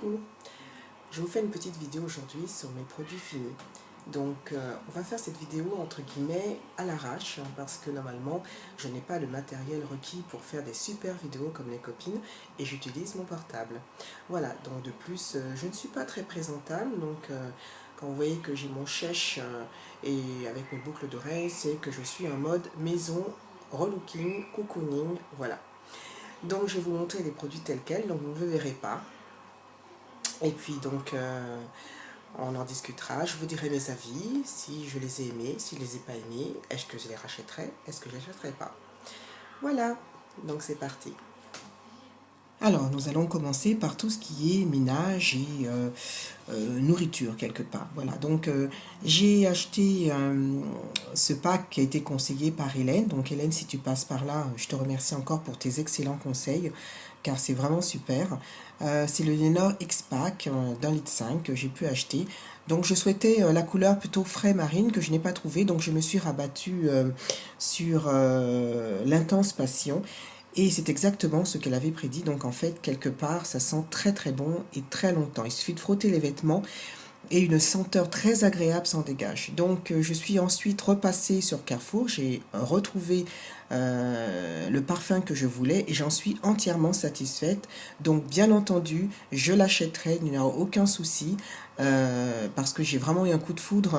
Coucou, je vous fais une petite vidéo aujourd'hui sur mes produits finis. Donc on va faire cette vidéo entre guillemets à l'arrache parce que normalement je n'ai pas le matériel requis pour faire des super vidéos comme les copines et j'utilise mon portable. Voilà, donc de plus je ne suis pas très présentable, donc quand vous voyez que j'ai mon chèche et avec mes boucles d'oreilles, c'est que je suis en mode maison, relooking, cocooning, voilà. Donc je vais vous montrer les produits tels quels, donc vous ne le verrez pas. Et puis donc, on en discutera, je vous dirai mes avis, si je les ai aimés, si je les ai pas aimés, est-ce que je les rachèterai, est-ce que je les achèterai pas. Voilà, donc c'est parti. Alors, nous allons commencer par tout ce qui est ménage et nourriture quelque part. Voilà, donc j'ai acheté ce pack qui a été conseillé par Hélène. Donc Hélène, si tu passes par là, je te remercie encore pour tes excellents conseils, car c'est vraiment super. C'est le Lenor X-Pack d'1,5 litre que j'ai pu acheter. Donc je souhaitais la couleur plutôt frais marine que je n'ai pas trouvé, donc je me suis rabattue sur l'intense passion. Et c'est exactement ce qu'elle avait prédit. Donc en fait, quelque part, ça sent très très bon et très longtemps. Il suffit de frotter les vêtements et une senteur très agréable s'en dégage. Donc je suis ensuite repassée sur Carrefour, j'ai retrouvé le parfum que je voulais et j'en suis entièrement satisfaite. Donc bien entendu, je l'achèterai, il n'y a aucun souci. Parce que j'ai vraiment eu un coup de foudre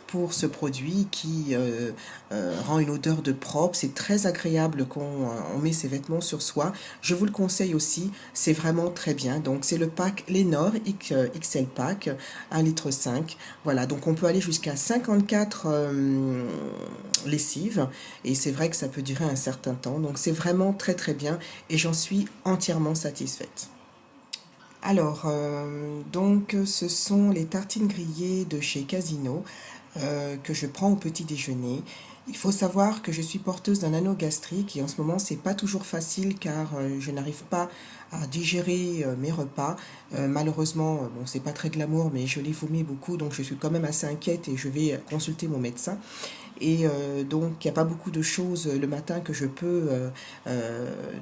pour ce produit qui rend une odeur de propre. C'est très agréable quand on met ses vêtements sur soi. Je vous le conseille aussi, c'est vraiment très bien. Donc c'est le pack Lenor XL Pack 1,5 litre. Voilà, donc on peut aller jusqu'à 54 lessives et c'est vrai que ça peut durer un certain temps. Donc c'est vraiment très très bien et j'en suis entièrement satisfaite. Alors, donc ce sont les tartines grillées de chez Casino que je prends au petit déjeuner. Il faut savoir que je suis porteuse d'un anneau gastrique et en ce moment c'est pas toujours facile car je n'arrive pas à digérer mes repas. Malheureusement, bon c'est pas très glamour mais je les vomis beaucoup donc je suis quand même assez inquiète et je vais consulter mon médecin. Et donc, il n'y a pas beaucoup de choses le matin que je peux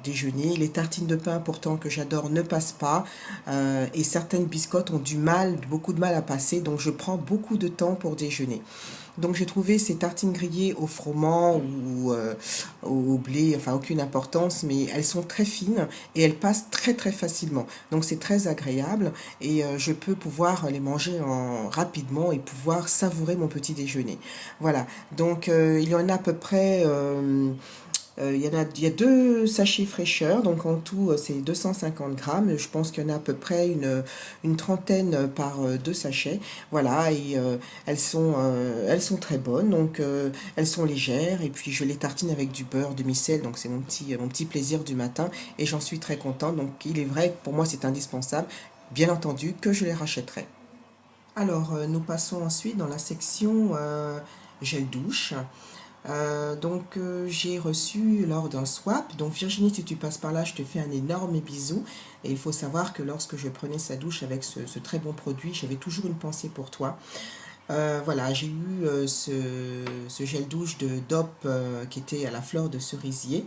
déjeuner. Les tartines de pain, pourtant, que j'adore, ne passent pas. Et certaines biscottes ont du mal, beaucoup de mal à passer. Donc, je prends beaucoup de temps pour déjeuner. Donc j'ai trouvé ces tartines grillées au froment ou au blé, enfin aucune importance, mais elles sont très fines et elles passent très très facilement. Donc c'est très agréable et je peux pouvoir les manger rapidement et pouvoir savourer mon petit déjeuner. Voilà, donc il y en a à peu près il y a deux sachets fraîcheur, donc en tout c'est 250 grammes. Je pense qu'il y en a à peu près une trentaine par deux sachets. Voilà, et elles sont très bonnes, donc elles sont légères. Et puis je les tartine avec du beurre demi-sel, donc c'est mon petit plaisir du matin et j'en suis très contente. Donc il est vrai que pour moi c'est indispensable, bien entendu, que je les rachèterai. Alors nous passons ensuite dans la section gel douche. J'ai reçu lors d'un swap, donc Virginie si tu passes par là je te fais un énorme bisou et il faut savoir que lorsque je prenais sa douche avec ce très bon produit j'avais toujours une pensée pour toi. Voilà, j'ai eu ce gel douche de DOP qui était à la fleur de cerisier.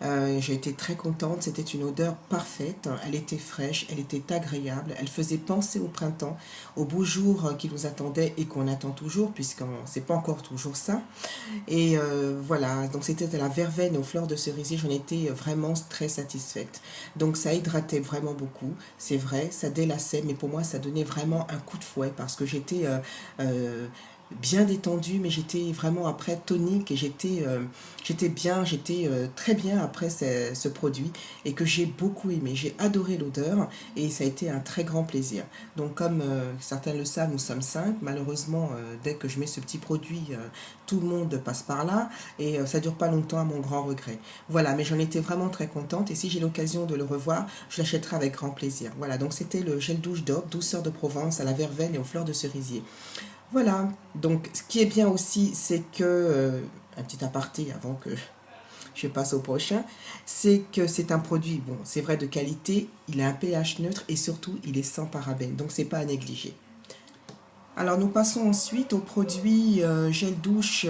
J'ai été très contente, c'était une odeur parfaite, elle était fraîche, elle était agréable, elle faisait penser au printemps, aux beaux jours qui nous attendaient et qu'on attend toujours puisqu'on c'est pas encore toujours ça. Et voilà, donc c'était à la verveine et aux fleurs de cerisier, j'en étais vraiment très satisfaite. Donc ça hydratait vraiment beaucoup, c'est vrai, ça délaçait, mais pour moi ça donnait vraiment un coup de fouet parce que j'étais bien détendue, mais j'étais vraiment après tonique et j'étais très bien après ce produit et que j'ai beaucoup aimé. J'ai adoré l'odeur et ça a été un très grand plaisir. Donc comme certains le savent, nous sommes 5. Malheureusement, dès que je mets ce petit produit, tout le monde passe par là et ça dure pas longtemps à mon grand regret. Voilà, mais j'en étais vraiment très contente et si j'ai l'occasion de le revoir, je l'achèterai avec grand plaisir. Voilà, donc c'était le gel douche d'Op, douceur de Provence à la verveine et aux fleurs de cerisier. Voilà, donc ce qui est bien aussi, c'est que, un petit aparté avant que je passe au prochain, c'est que c'est un produit, bon, c'est vrai de qualité, il a un pH neutre et surtout il est sans parabènes, donc c'est pas à négliger. Alors nous passons ensuite au produit gel douche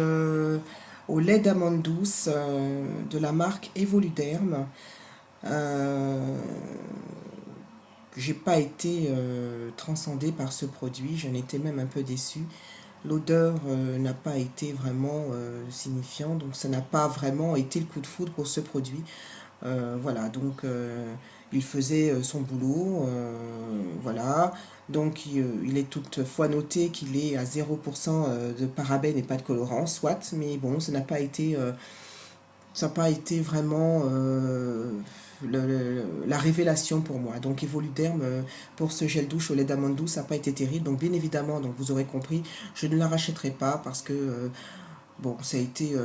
au lait d'amande douce de la marque Evoluderm. Euh, j'ai pas été transcendée par ce produit, j'en étais même un peu déçue. L'odeur n'a pas été vraiment signifiante, donc ça n'a pas vraiment été le coup de foudre pour ce produit. Voilà, donc il faisait son boulot, voilà. Donc il est toutefois noté qu'il est à 0% de parabènes et pas de colorant, soit, mais bon, ça n'a pas été vraiment la révélation pour moi. Donc Evoluderm, pour ce gel douche au lait d'amande douce, ça n'a pas été terrible. Donc bien évidemment, donc vous aurez compris, je ne la rachèterai pas parce que bon, ça a été,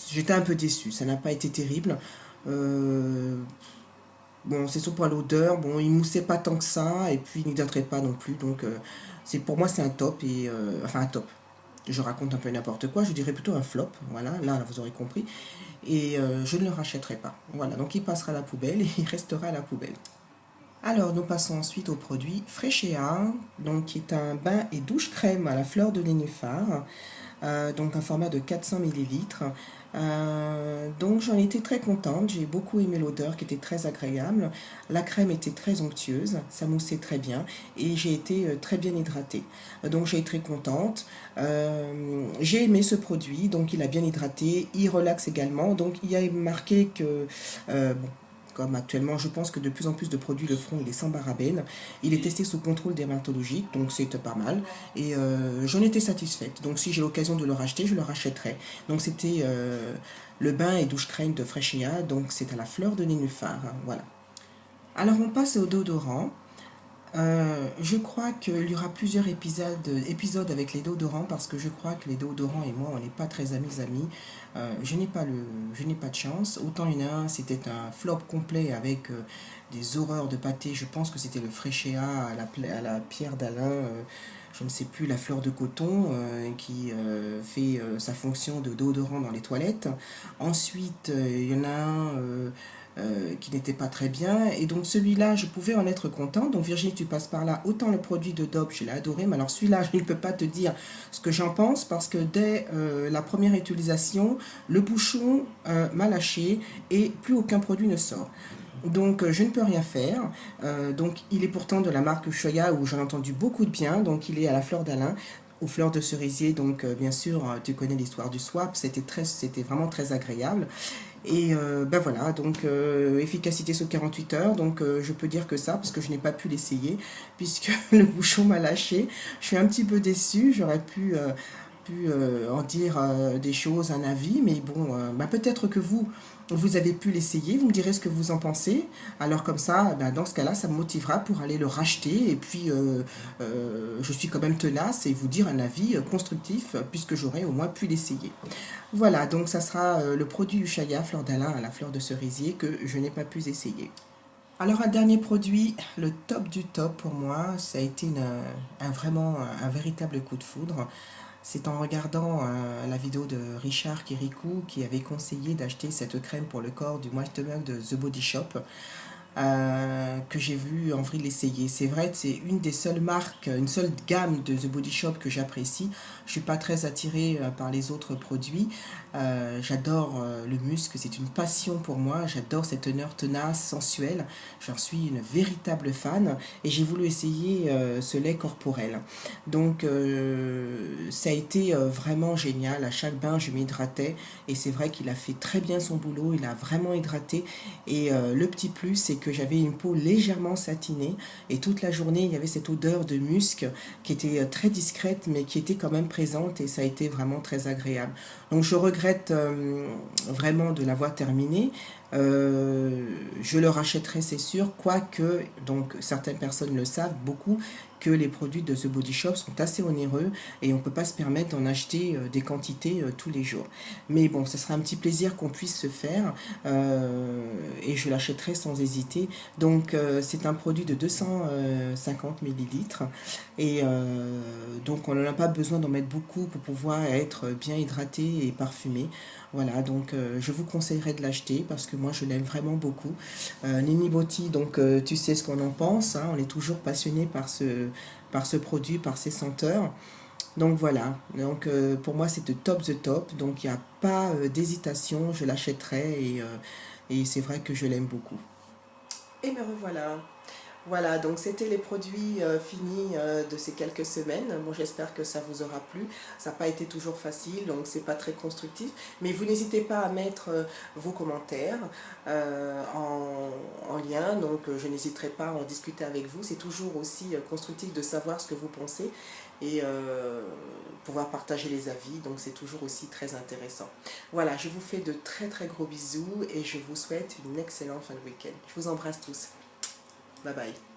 j'étais un peu déçue. Ça n'a pas été terrible. Euh, bon, c'est surtout pour l'odeur. Bon, il moussait pas tant que ça et puis il n'hydratait pas non plus. Donc c'est pour moi c'est un top et enfin un top. Je raconte un peu n'importe quoi, je dirais plutôt un flop, voilà, là vous aurez compris, et je ne le rachèterai pas. Voilà, donc il passera à la poubelle et il restera à la poubelle. Alors nous passons ensuite au produit Freshéa, donc qui est un bain et douche crème à la fleur de nénuphar, donc un format de 400 millilitres. Donc j'en étais très contente, j'ai beaucoup aimé l'odeur qui était très agréable, la crème était très onctueuse, ça moussait très bien et j'ai été très bien hydratée. Donc j'ai été très contente, j'ai aimé ce produit, donc il a bien hydraté, il relaxe également, donc il y a marqué que, bon, comme actuellement, je pense que de plus en plus de produits le feront, il est sans parabènes. Il est testé sous contrôle dermatologique, donc c'est pas mal. Et j'en étais satisfaite. Donc si j'ai l'occasion de le racheter, je le rachèterai. Donc c'était le bain et douche crème de Freshéa, donc c'est à la fleur de nénuphar. Hein, voilà. Alors on passe au déodorant. Je crois qu'il y aura plusieurs épisodes avec les déodorants parce que je crois que les déodorants et moi on n'est pas très amis. Je n'ai pas de chance. Autant il y en a un, c'était un flop complet avec des horreurs de pâté. Je pense que c'était le Freshéa à la pierre d'Alain. Je ne sais plus, la fleur de coton qui fait sa fonction de déodorant dans les toilettes. Ensuite, il y en a un qui n'était pas très bien. Et donc celui-là, je pouvais en être content. Donc Virginie, tu passes par là. Autant le produit de Dove, je l'ai adoré. Mais alors celui-là, je ne peux pas te dire ce que j'en pense parce que dès la première utilisation, le bouchon m'a lâché et plus aucun produit ne sort. Donc je ne peux rien faire. Donc il est pourtant de la marque Ushuaïa où j'en ai entendu beaucoup de bien. Donc il est à la fleur d'Alain, aux fleurs de cerisier. Donc bien sûr, tu connais l'histoire du swap. C'était vraiment très agréable. Et ben voilà, donc efficacité sous 48 heures, donc je peux dire que ça, parce que je n'ai pas pu l'essayer, puisque le bouchon m'a lâché. Je suis un petit peu déçue, j'aurais pu en dire des choses, un avis, mais bon, ben peut-être que vous avez pu l'essayer, vous me direz ce que vous en pensez. Alors comme ça, ben dans ce cas-là, ça me motivera pour aller le racheter, et puis je suis quand même tenace et vous dire un avis constructif, puisque j'aurais au moins pu l'essayer. Voilà, donc ça sera le produit Ushuaïa, fleur d'Alain à la fleur de cerisier que je n'ai pas pu essayer. Alors un dernier produit, le top du top pour moi, ça a été vraiment un véritable coup de foudre. C'est en regardant la vidéo de Richard Kirikou qui avait conseillé d'acheter cette crème pour le corps du White Mug de The Body Shop. Que j'ai vu envie de l'essayer. C'est vrai que c'est une des seules marques, une seule gamme de The Body Shop que j'apprécie. Je suis pas très attirée par les autres produits. J'adore le musc, c'est une passion pour moi. J'adore cette teneur tenace, sensuelle. J'en suis une véritable fan et j'ai voulu essayer ce lait corporel. Donc ça a été vraiment génial. À chaque bain, je m'hydratais et c'est vrai qu'il a fait très bien son boulot. Il a vraiment hydraté et le petit plus, c'est que j'avais une peau légèrement satinée et toute la journée, il y avait cette odeur de musc qui était très discrète mais qui était quand même présente et ça a été vraiment très agréable. Donc je regrette vraiment de l'avoir terminé. Je le rachèterai, c'est sûr, quoique, donc certaines personnes le savent, beaucoup, que les produits de The Body Shop sont assez onéreux et on ne peut pas se permettre d'en acheter des quantités tous les jours. Mais bon, ce sera un petit plaisir qu'on puisse se faire et je l'achèterai sans hésiter. Donc c'est un produit de 250 millilitres et donc on n'en a pas besoin d'en mettre beaucoup pour pouvoir être bien hydraté et parfumé. Voilà, donc je vous conseillerais de l'acheter parce que moi je l'aime vraiment beaucoup. Nini Botti, donc tu sais ce qu'on en pense, hein, on est toujours passionné par ce produit, par ses senteurs. Donc voilà, donc pour moi c'est de top the top, donc il n'y a pas d'hésitation, je l'achèterai et c'est vrai que je l'aime beaucoup. Et me revoilà. Voilà, donc c'était les produits finis de ces quelques semaines. Bon, j'espère que ça vous aura plu. Ça n'a pas été toujours facile, donc c'est pas très constructif. Mais vous n'hésitez pas à mettre vos commentaires en lien. Donc je n'hésiterai pas à en discuter avec vous. C'est toujours aussi constructif de savoir ce que vous pensez et pouvoir partager les avis. Donc c'est toujours aussi très intéressant. Voilà, je vous fais de très très gros bisous et je vous souhaite une excellente fin de week-end. Je vous embrasse tous. Bye bye.